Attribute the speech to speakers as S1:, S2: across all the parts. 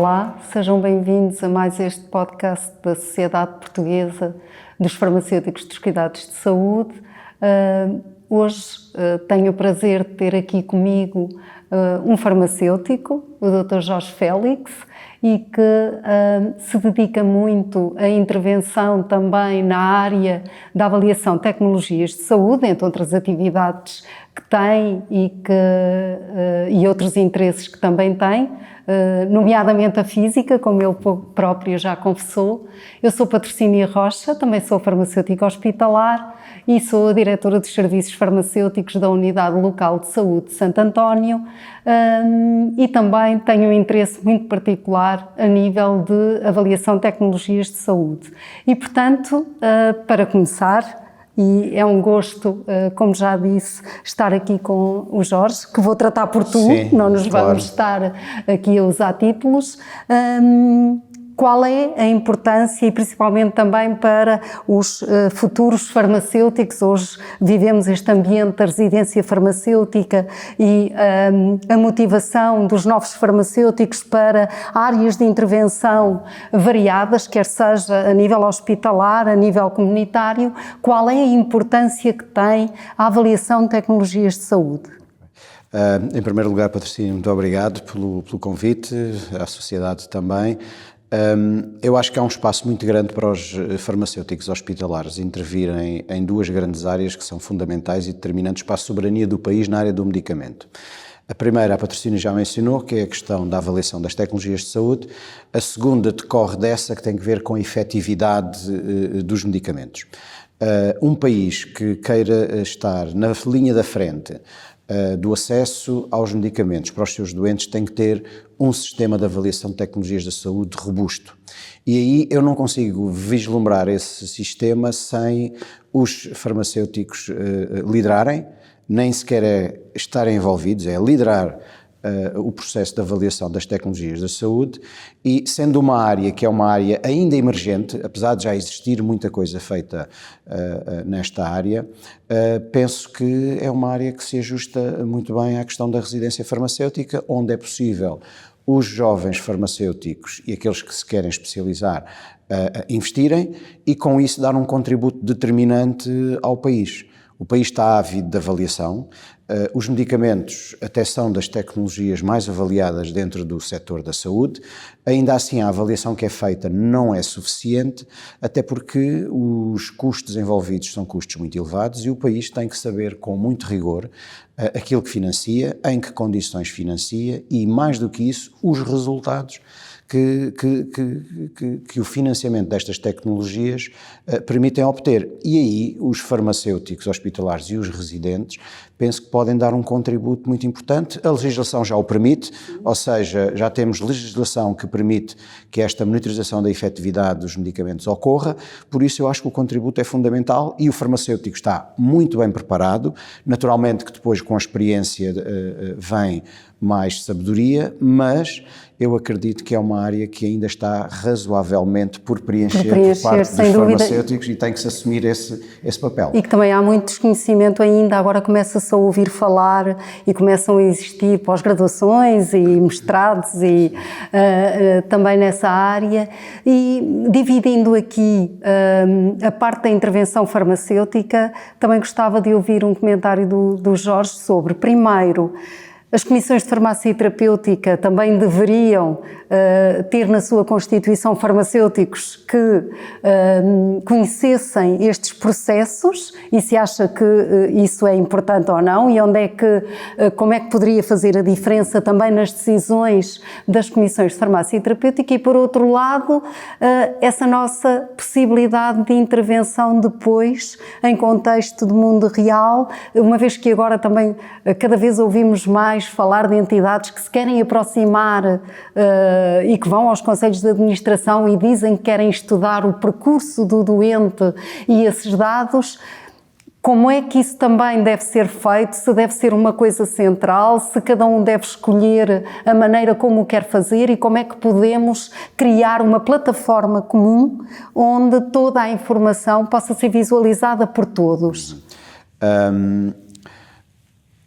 S1: Olá, sejam bem-vindos a mais este podcast da Sociedade Portuguesa dos Farmacêuticos dos Cuidados de Saúde. Hoje tenho o prazer de ter aqui comigo um farmacêutico, o Dr. Jorge Félix, e que se dedica muito à intervenção também na área da avaliação de tecnologias de saúde, entre outras atividades que tem e outros interesses que também tem, nomeadamente a física, como ele próprio já confessou. Eu sou Patrocínia Rocha, também sou farmacêutica hospitalar e sou a diretora dos serviços farmacêuticos da Unidade Local de Saúde de Santo António, e também tenho um interesse muito particular a nível de avaliação de tecnologias de saúde. E, portanto, para começar, e é um gosto, como já disse, estar aqui com o Jorge, que vou tratar por tu. Sim, não nos vamos estar aqui a usar títulos. Qual é a importância, e principalmente também para os futuros farmacêuticos? Hoje vivemos este ambiente da residência farmacêutica e a motivação dos novos farmacêuticos para áreas de intervenção variadas, quer seja a nível hospitalar, a nível comunitário. Qual é a importância que tem a avaliação de tecnologias de saúde?
S2: Em primeiro lugar, Patrocínio, muito obrigado pelo convite, à sociedade também. Eu acho que há um espaço muito grande para os farmacêuticos hospitalares intervirem em duas grandes áreas que são fundamentais e determinantes para a soberania do país na área do medicamento. A primeira, a Patrocínio já mencionou, que é a questão da avaliação das tecnologias de saúde. A segunda decorre dessa, que tem que ver com a efetividade dos medicamentos. Um país que queira estar na linha da frente do acesso aos medicamentos para os seus doentes tem que ter um sistema de avaliação de tecnologias da saúde robusto. E aí eu não consigo vislumbrar esse sistema sem os farmacêuticos liderarem, nem sequer estarem envolvidos, é liderar o processo de avaliação das tecnologias da saúde, e sendo uma área que é uma área ainda emergente, apesar de já existir muita coisa feita nesta área, penso que é uma área que se ajusta muito bem à questão da residência farmacêutica, onde é possível os jovens farmacêuticos e aqueles que se querem especializar investirem e com isso dar um contributo determinante ao país. O país está ávido de avaliação, os medicamentos até são das tecnologias mais avaliadas dentro do setor da saúde, ainda assim a avaliação que é feita não é suficiente, até porque os custos envolvidos são custos muito elevados e o país tem que saber com muito rigor aquilo que financia, em que condições financia e, mais do que isso, os resultados que o financiamento destas tecnologias permitem obter. E aí os farmacêuticos hospitalares e os residentes penso que podem dar um contributo muito importante. A legislação já o permite, ou seja, já temos legislação que permite que esta monitorização da efetividade dos medicamentos ocorra, por isso eu acho que o contributo é fundamental e o farmacêutico está muito bem preparado. Naturalmente que depois com a experiência vem mais sabedoria, mas eu acredito que é uma área que ainda está razoavelmente por preencher por parte dos farmacêuticos e tem que se assumir esse papel.
S1: E que também há muito desconhecimento ainda, agora começa-se a ouvir falar e começam a existir pós-graduações e mestrados e também nessa área. E dividindo aqui a parte da intervenção farmacêutica, também gostava de ouvir um comentário do Jorge sobre, primeiro, as comissões de farmácia terapêutica também deveriam ter na sua constituição farmacêuticos que conhecessem estes processos e se acha que isso é importante ou não e como é que poderia fazer a diferença também nas decisões das comissões de farmácia terapêutica e, por outro lado, essa nossa possibilidade de intervenção depois em contexto do mundo real, uma vez que agora também cada vez ouvimos mais falar de entidades que se querem aproximar e que vão aos conselhos de administração e dizem que querem estudar o percurso do doente e esses dados. Como é que isso também deve ser feito? Se deve ser uma coisa central, se cada um deve escolher a maneira como o quer fazer e como é que podemos criar uma plataforma comum onde toda a informação possa ser visualizada por todos?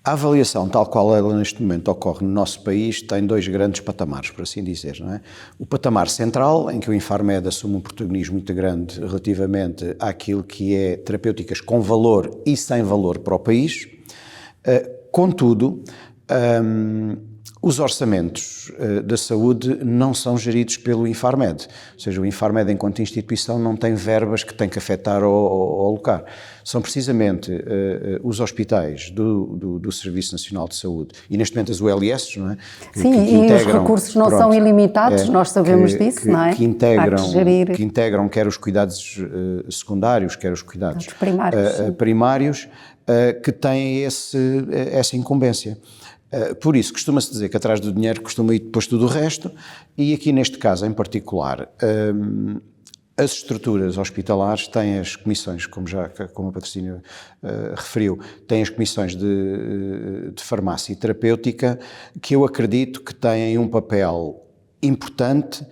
S2: A avaliação, tal qual ela neste momento ocorre no nosso país, tem dois grandes patamares, por assim dizer, não é? O patamar central, em que o Infarmed assume um protagonismo muito grande relativamente àquilo que é terapêuticas com valor e sem valor para o país. Contudo, os orçamentos da saúde não são geridos pelo Infarmed, ou seja, o Infarmed enquanto instituição não tem verbas que tem que afetar ou alocar. São precisamente os hospitais do Serviço Nacional de Saúde e neste momento as ULS, não é?
S1: Sim, e integram, os recursos não são ilimitados, nós sabemos disso, não é?
S2: Que integram quer os cuidados secundários, quer os cuidados primários, que têm essa incumbência. Por isso, costuma-se dizer que atrás do dinheiro costuma ir depois tudo o resto, e aqui neste caso em particular, as estruturas hospitalares têm as comissões, como a Patrocínio referiu, têm as comissões de farmácia e terapêutica, que eu acredito que têm um papel importante,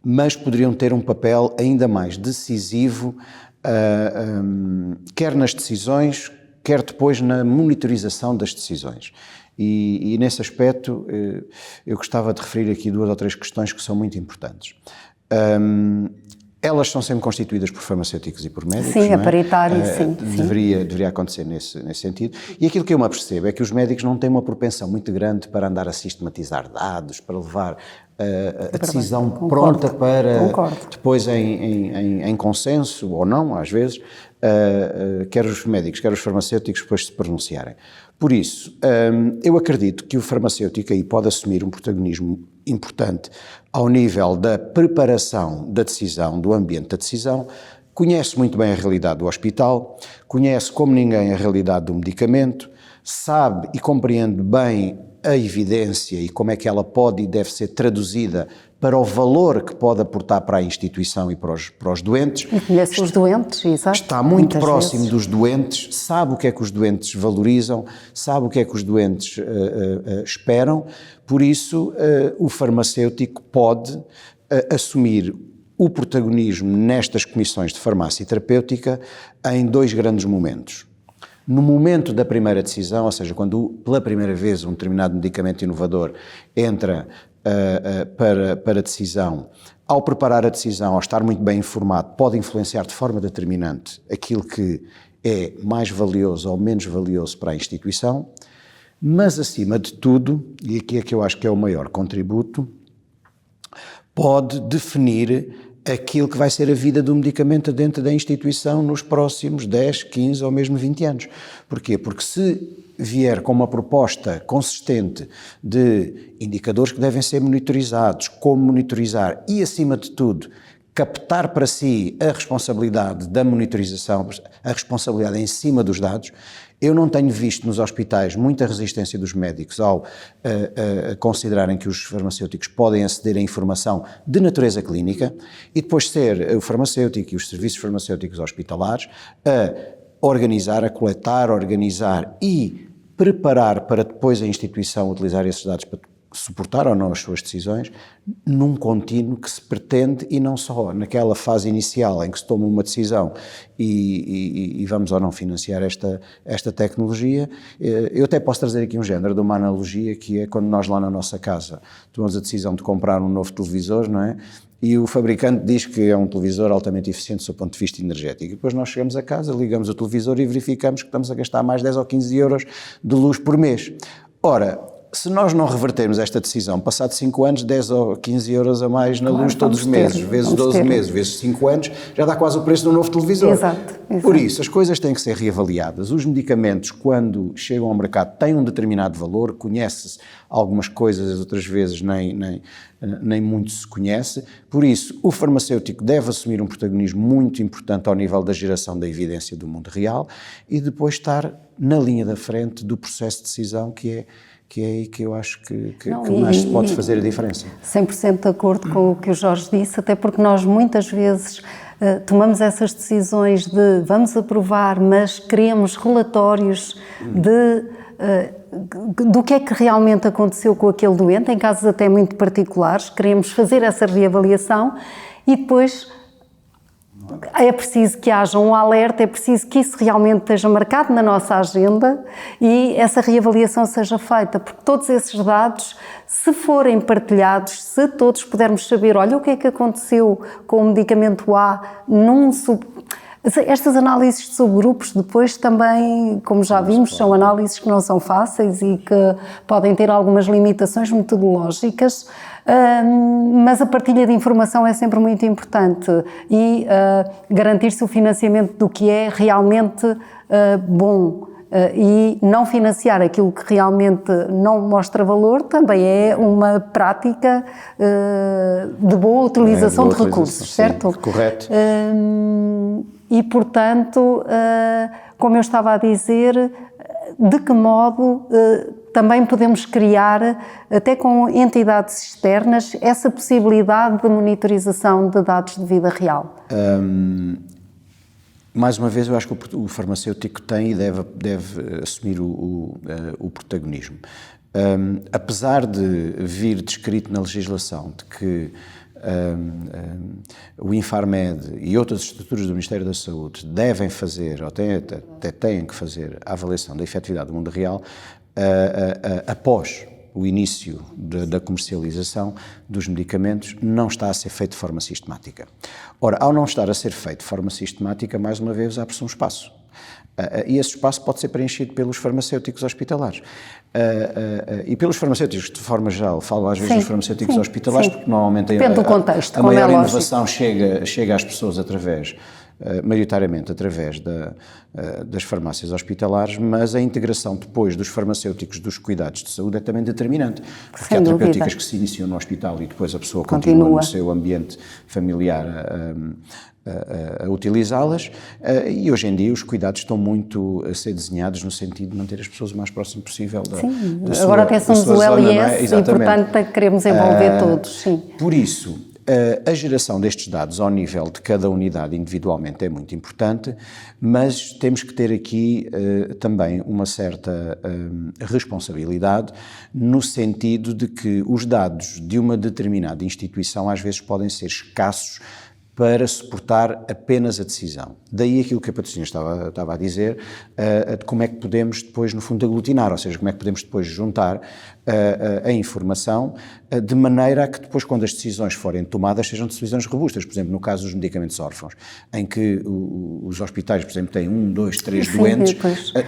S2: mas poderiam ter um papel ainda mais decisivo, quer nas decisões, quer depois na monitorização das decisões. E nesse aspecto eu gostava de referir aqui 2 ou 3 questões que são muito importantes. Elas são sempre constituídas por farmacêuticos e por médicos.
S1: Sim, a paritário, sim.
S2: Deveria acontecer nesse sentido. E aquilo que eu me apercebo é que os médicos não têm uma propensão muito grande para andar a sistematizar dados, para levar a decisão pronta para depois em consenso, ou não, às vezes, quer os médicos, quer os farmacêuticos depois se pronunciarem. Por isso, eu acredito que o farmacêutico aí pode assumir um protagonismo importante ao nível da preparação da decisão, do ambiente da decisão, conhece muito bem a realidade do hospital, conhece como ninguém a realidade do medicamento, sabe e compreende bem a evidência e como é que ela pode e deve ser traduzida para o valor que pode aportar para a instituição e para os doentes.
S1: E conhece os doentes, exato.
S2: Está muito próximo dos doentes, sabe o que é que os doentes valorizam, sabe o que é que os doentes esperam, por isso o farmacêutico pode assumir o protagonismo nestas comissões de farmácia e terapêutica em 2 grandes momentos. No momento da primeira decisão, ou seja, quando pela primeira vez um determinado medicamento inovador entra para a decisão, ao preparar a decisão, ao estar muito bem informado, pode influenciar de forma determinante aquilo que é mais valioso ou menos valioso para a instituição, mas acima de tudo, e aqui é que eu acho que é o maior contributo, pode definir aquilo que vai ser a vida do medicamento dentro da instituição nos próximos 10, 15 ou mesmo 20 anos. Porquê? Porque se vier com uma proposta consistente de indicadores que devem ser monitorizados, como monitorizar e, acima de tudo, captar para si a responsabilidade da monitorização, a responsabilidade em cima dos dados, eu não tenho visto nos hospitais muita resistência dos médicos ao considerarem que os farmacêuticos podem aceder a informação de natureza clínica e depois ser o farmacêutico e os serviços farmacêuticos hospitalares a organizar, a coletar, organizar e preparar para depois a instituição utilizar esses dados para suportar ou não as suas decisões, num contínuo que se pretende e não só naquela fase inicial em que se toma uma decisão e vamos ou não financiar esta tecnologia. Eu até posso trazer aqui um género de uma analogia que é quando nós lá na nossa casa tomamos a decisão de comprar um novo televisor, não é? E o fabricante diz que é um televisor altamente eficiente do seu ponto de vista energético. E depois nós chegamos a casa, ligamos o televisor e verificamos que estamos a gastar mais 10 ou 15 euros de luz por mês. Ora, se nós não revertermos esta decisão, passados 5 anos, 10 ou 15 euros a mais na luz todos os meses, vezes 12 meses, vezes 5 anos, já dá quase o preço de um novo televisor.
S1: Exato.
S2: Por isso, as coisas têm que ser reavaliadas. Os medicamentos, quando chegam ao mercado, têm um determinado valor, conhece-se algumas coisas, outras vezes nem muito se conhece. Por isso, o farmacêutico deve assumir um protagonismo muito importante ao nível da geração da evidência do mundo real e depois estar na linha da frente do processo de decisão que é aí que eu acho que mais se pode fazer a diferença.
S1: 100% de acordo com o que o Jorge disse, até porque nós muitas vezes tomamos essas decisões de vamos aprovar, mas queremos relatórios do que é que realmente aconteceu com aquele doente, em casos até muito particulares, queremos fazer essa reavaliação e depois É preciso que haja um alerta, é preciso que isso realmente esteja marcado na nossa agenda e essa reavaliação seja feita, porque todos esses dados, se forem partilhados, se todos pudermos saber, olha o que é que aconteceu com o medicamento A Estas análises de subgrupos depois também, como já vimos, são análises que não são fáceis e que podem ter algumas limitações metodológicas, mas a partilha de informação é sempre muito importante e garantir-se o financiamento do que é realmente bom e não financiar aquilo que realmente não mostra valor também é uma prática de boa utilização de recursos, certo?
S2: Sim, correto.
S1: E, portanto, como eu estava a dizer, de que modo também podemos criar, até com entidades externas, essa possibilidade de monitorização de dados de vida real?
S2: Mais uma vez, eu acho que o farmacêutico tem e deve assumir o protagonismo. Apesar de vir descrito na legislação de que o Infarmed e outras estruturas do Ministério da Saúde devem fazer, ou até têm que fazer, a avaliação da efetividade do mundo real após o início da comercialização dos medicamentos, não está a ser feito de forma sistemática. Ora, ao não estar a ser feito de forma sistemática, mais uma vez abre-se um espaço. E esse espaço pode ser preenchido pelos farmacêuticos hospitalares. E pelos farmacêuticos, de forma geral, falo às vezes dos farmacêuticos hospitalares, porque normalmente
S1: depende do contexto,
S2: a maior inovação chega às pessoas maioritariamente através das farmácias hospitalares, mas a integração depois dos farmacêuticos dos cuidados de saúde é também determinante, porque há terapêuticas que se iniciam no hospital e depois a pessoa continua no seu ambiente familiar a utilizá-las, e hoje em dia os cuidados estão muito a ser desenhados no sentido de manter as pessoas o mais próximo possível da sua
S1: agora até somos o LIS e, portanto, queremos envolver todos, sim.
S2: Por isso, a geração destes dados ao nível de cada unidade individualmente é muito importante, mas temos que ter aqui também uma certa responsabilidade no sentido de que os dados de uma determinada instituição às vezes podem ser escassos para suportar apenas a decisão. Daí aquilo que a Patrocínio estava a dizer, de como é que podemos depois, no fundo, aglutinar, ou seja, como é que podemos depois juntar a informação de maneira a que depois, quando as decisões forem tomadas, sejam decisões robustas. Por exemplo, no caso dos medicamentos órfãos, em que os hospitais, por exemplo, têm 1, 2, 3 doentes,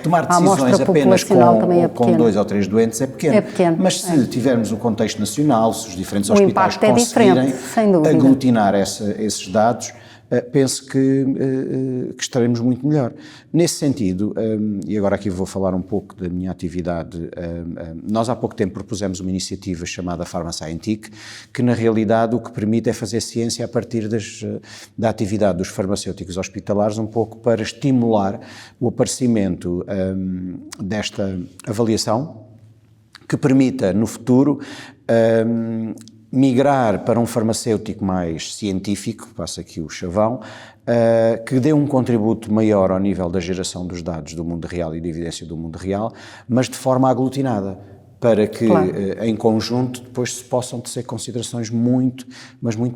S2: tomar decisões apenas com 2 ou 3 doentes é pequeno. Mas se tivermos o contexto nacional, se os diferentes hospitais conseguirem aglutinar esses dados, penso que estaremos muito melhor. Nesse sentido, e agora aqui vou falar um pouco da minha atividade, nós há pouco tempo propusemos uma iniciativa chamada PharmaScientic, que na realidade o que permite é fazer ciência a partir da atividade dos farmacêuticos hospitalares, um pouco para estimular o aparecimento desta avaliação, que permita no futuro migrar para um farmacêutico mais científico, passa aqui o chavão, que dê um contributo maior ao nível da geração dos dados do mundo real e da evidência do mundo real, mas de forma aglutinada, para que em conjunto depois se possam tecer considerações muito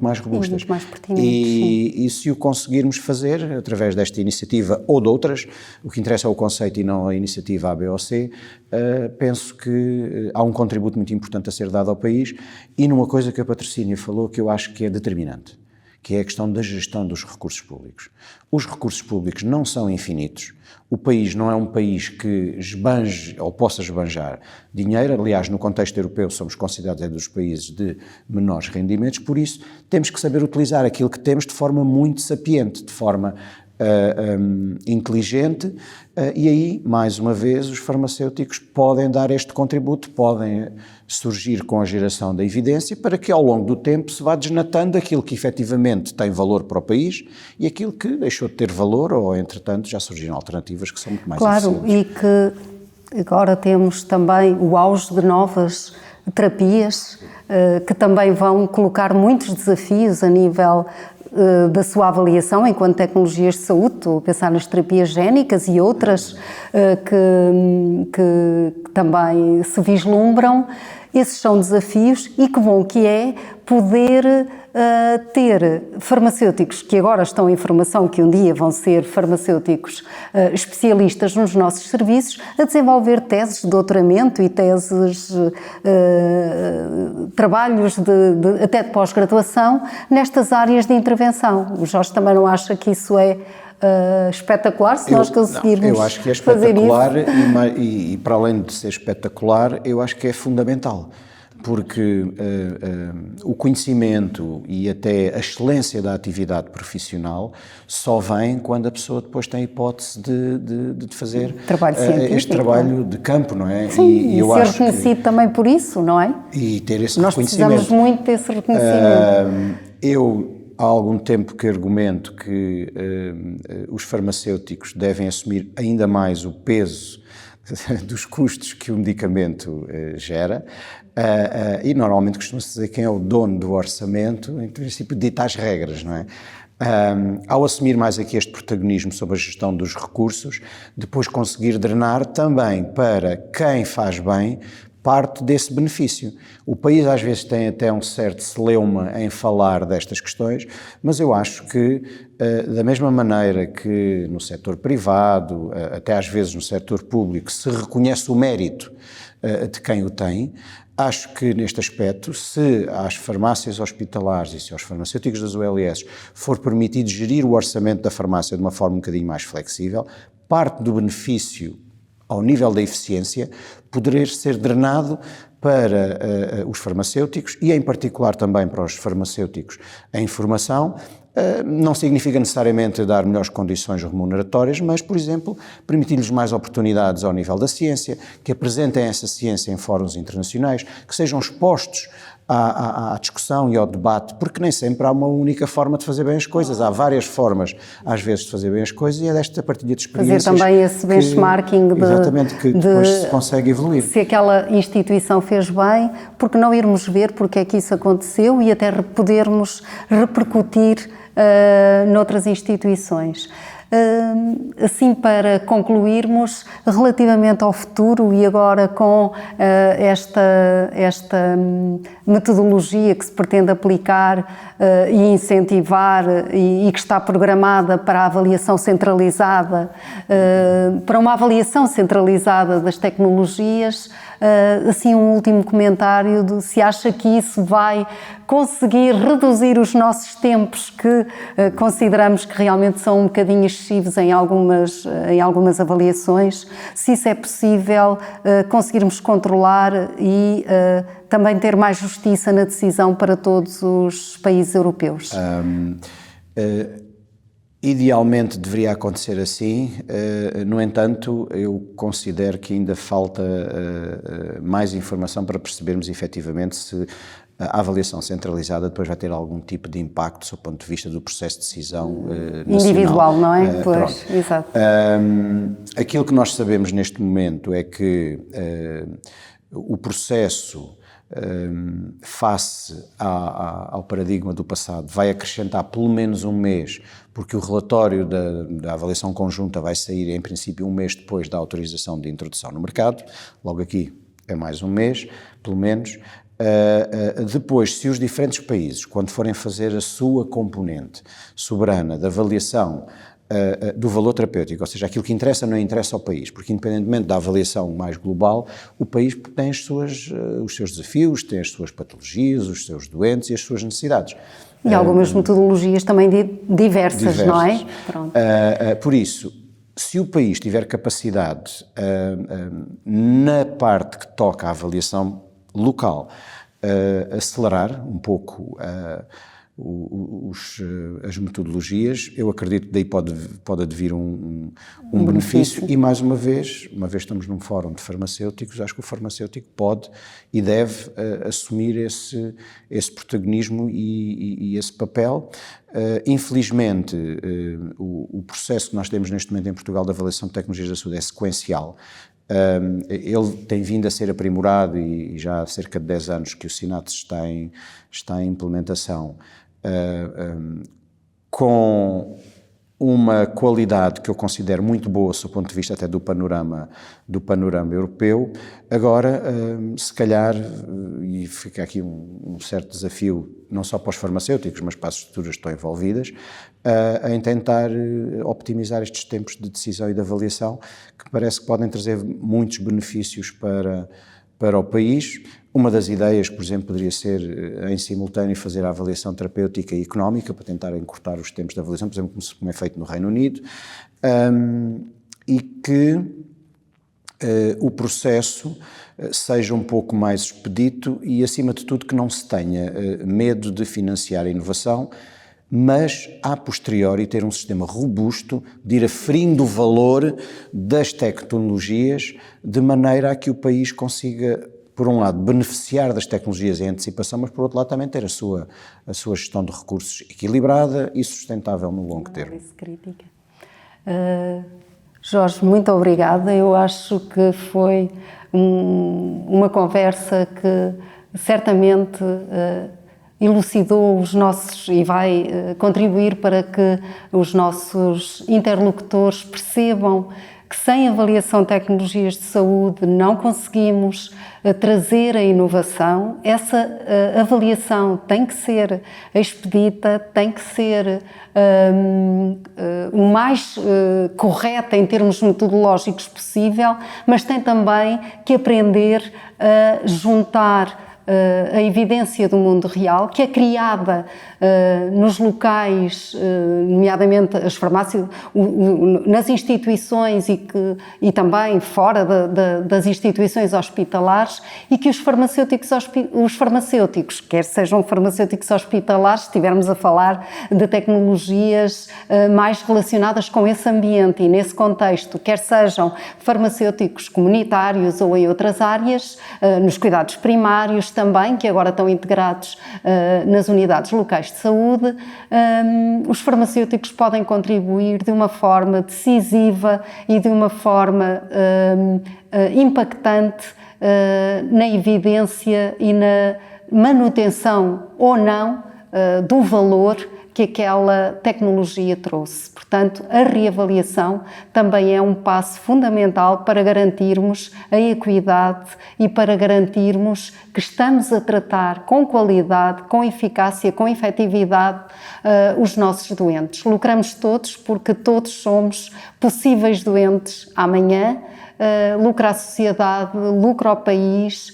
S2: mais robustas.
S1: Muito mais pertinentes.
S2: E se o conseguirmos fazer através desta iniciativa ou de outras, o que interessa é o conceito e não a iniciativa A, B ou C, penso que há um contributo muito importante a ser dado ao país e numa coisa que a Patrocínio falou que eu acho que é determinante, que é a questão da gestão dos recursos públicos. Os recursos públicos não são infinitos, o país não é um país que esbanje ou possa esbanjar dinheiro, aliás, no contexto europeu somos considerados dos países de menores rendimentos, por isso temos que saber utilizar aquilo que temos de forma muito sapiente, de forma inteligente, e aí, mais uma vez, os farmacêuticos podem dar este contributo, podem surgir com a geração da evidência para que ao longo do tempo se vá desnatando aquilo que efetivamente tem valor para o país e aquilo que deixou de ter valor ou, entretanto, já surgiram alternativas que são muito mais eficientes.
S1: Claro, e que agora temos também o auge de novas terapias que também vão colocar muitos desafios a nível da sua avaliação enquanto tecnologias de saúde, estou a pensar nas terapias génicas e outras que também se vislumbram Esses são desafios e que bom que é poder ter farmacêuticos que agora estão em formação, que um dia vão ser farmacêuticos especialistas nos nossos serviços, a desenvolver teses de doutoramento e teses, trabalhos até de pós-graduação nestas áreas de intervenção. O Jorge também não acha que isso é espetacular, se nós conseguirmos fazer isso?
S2: Eu acho que é espetacular e para além de ser espetacular, eu acho que é fundamental, porque o conhecimento e até a excelência da atividade profissional só vem quando a pessoa depois tem a hipótese de fazer este trabalho de campo, não é?
S1: Sim, e ser reconhecido também por isso, não é?
S2: E ter esse
S1: nós
S2: reconhecimento.
S1: Nós precisamos muito desse reconhecimento.
S2: Há algum tempo que argumento que os farmacêuticos devem assumir ainda mais o peso dos custos que o medicamento gera, e normalmente costuma-se dizer quem é o dono do orçamento, em princípio dita as regras, não é? Ao assumir mais aqui este protagonismo sobre a gestão dos recursos, depois conseguir drenar também para quem faz bem parte desse benefício. O país às vezes tem até um certo celeuma em falar destas questões, mas eu acho que da mesma maneira que no setor privado, até às vezes no setor público, se reconhece o mérito de quem o tem, acho que neste aspecto, se às farmácias hospitalares e se aos farmacêuticos das ULS for permitido gerir o orçamento da farmácia de uma forma um bocadinho mais flexível, parte do benefício ao nível da eficiência, poder ser drenado para os farmacêuticos e, em particular, também para os farmacêuticos em formação. Não significa necessariamente dar melhores condições remuneratórias, mas, por exemplo, permitir-lhes mais oportunidades ao nível da ciência, que apresentem essa ciência em fóruns internacionais, que sejam expostos à discussão e ao debate, porque nem sempre há uma única forma de fazer bem as coisas. Há várias formas, às vezes, de fazer bem as coisas e é desta partilha de experiências.
S1: Fazer também esse benchmarking
S2: exatamente, que depois se consegue evoluir.
S1: Se aquela instituição fez bem, porque não irmos ver porque é que isso aconteceu e até podermos repercutir noutras instituições. Assim, para concluirmos, relativamente ao futuro e agora com esta metodologia que se pretende aplicar e incentivar e que está programada para a avaliação centralizada, para uma avaliação centralizada das tecnologias, assim um último comentário de se acha que isso vai conseguir reduzir os nossos tempos que consideramos que realmente são um bocadinho excessivos em algumas avaliações, se isso é possível conseguirmos controlar e também ter mais justiça na decisão para todos os países europeus.
S2: Idealmente deveria acontecer assim, no entanto, eu considero que ainda falta mais informação para percebermos efetivamente se a avaliação centralizada depois vai ter algum tipo de impacto do ponto de vista do processo de decisão nacional.
S1: Individual, não é? Pois, exato.
S2: Aquilo que nós sabemos neste momento é que o processo face ao paradigma do passado vai acrescentar pelo menos um mês, porque o relatório da avaliação conjunta vai sair em princípio um mês depois da autorização de introdução no mercado, logo aqui é mais um mês, pelo menos. Depois, se os diferentes países, quando forem fazer a sua componente soberana de avaliação do valor terapêutico, ou seja, aquilo que interessa não interessa ao país, porque independentemente da avaliação mais global, o país tem os seus desafios, tem as suas patologias, os seus doentes e as suas necessidades.
S1: E algumas metodologias também diversas, não é? Pronto.
S2: Por isso, se o país tiver capacidade na parte que toca à avaliação local, acelerar um pouco as metodologias, eu acredito que daí pode advir um benefício e mais uma vez estamos num fórum de farmacêuticos, acho que o farmacêutico pode e deve assumir esse protagonismo e esse papel. Infelizmente, o processo que nós temos neste momento em Portugal de avaliação de tecnologias da saúde é sequencial. Ele tem vindo a ser aprimorado e já há cerca de 10 anos que o SINATES está em implementação, com uma qualidade que eu considero muito boa, do ponto de vista até do panorama europeu. Agora, se calhar, e fica aqui um certo desafio, não só para os farmacêuticos, mas para as estruturas que estão envolvidas, em tentar optimizar estes tempos de decisão e de avaliação, que parece que podem trazer muitos benefícios para o país. Uma das ideias, por exemplo, poderia ser, em simultâneo, fazer a avaliação terapêutica e económica, para tentar encurtar os tempos de avaliação, por exemplo, como é feito no Reino Unido, e que o processo seja um pouco mais expedito e, acima de tudo, que não se tenha medo de financiar a inovação, mas, a posteriori, ter um sistema robusto de ir aferindo o valor das tecnologias, de maneira a que o país consiga, por um lado, beneficiar das tecnologias em antecipação, mas, por outro lado, também ter a sua gestão de recursos equilibrada e sustentável no longo termo.
S1: Análise crítica. Jorge, muito obrigada. Eu acho que foi uma conversa que certamente elucidou os nossos e vai contribuir para que os nossos interlocutores percebam que sem avaliação de tecnologias de saúde não conseguimos trazer a inovação. Essa avaliação tem que ser expedita, tem que ser o mais correta em termos metodológicos possível, mas tem também que aprender a juntar a evidência do mundo real, que é criada nos locais, nomeadamente as farmácias, nas instituições e também fora das instituições hospitalares, e que os farmacêuticos, quer sejam farmacêuticos hospitalares, se estivermos a falar de tecnologias mais relacionadas com esse ambiente e nesse contexto, quer sejam farmacêuticos comunitários ou em outras áreas, nos cuidados primários também, que agora estão integrados nas unidades locais de saúde, os farmacêuticos podem contribuir de uma forma decisiva e de uma forma impactante na evidência e na manutenção ou não do valor que aquela tecnologia trouxe. Portanto, a reavaliação também é um passo fundamental para garantirmos a equidade e para garantirmos que estamos a tratar com qualidade, com eficácia, com efetividade os nossos doentes. Lucramos todos porque todos somos possíveis doentes amanhã. Lucra a sociedade, lucra ao país,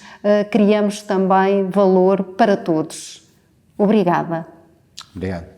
S1: criamos também valor para todos. Obrigada.
S2: Obrigado.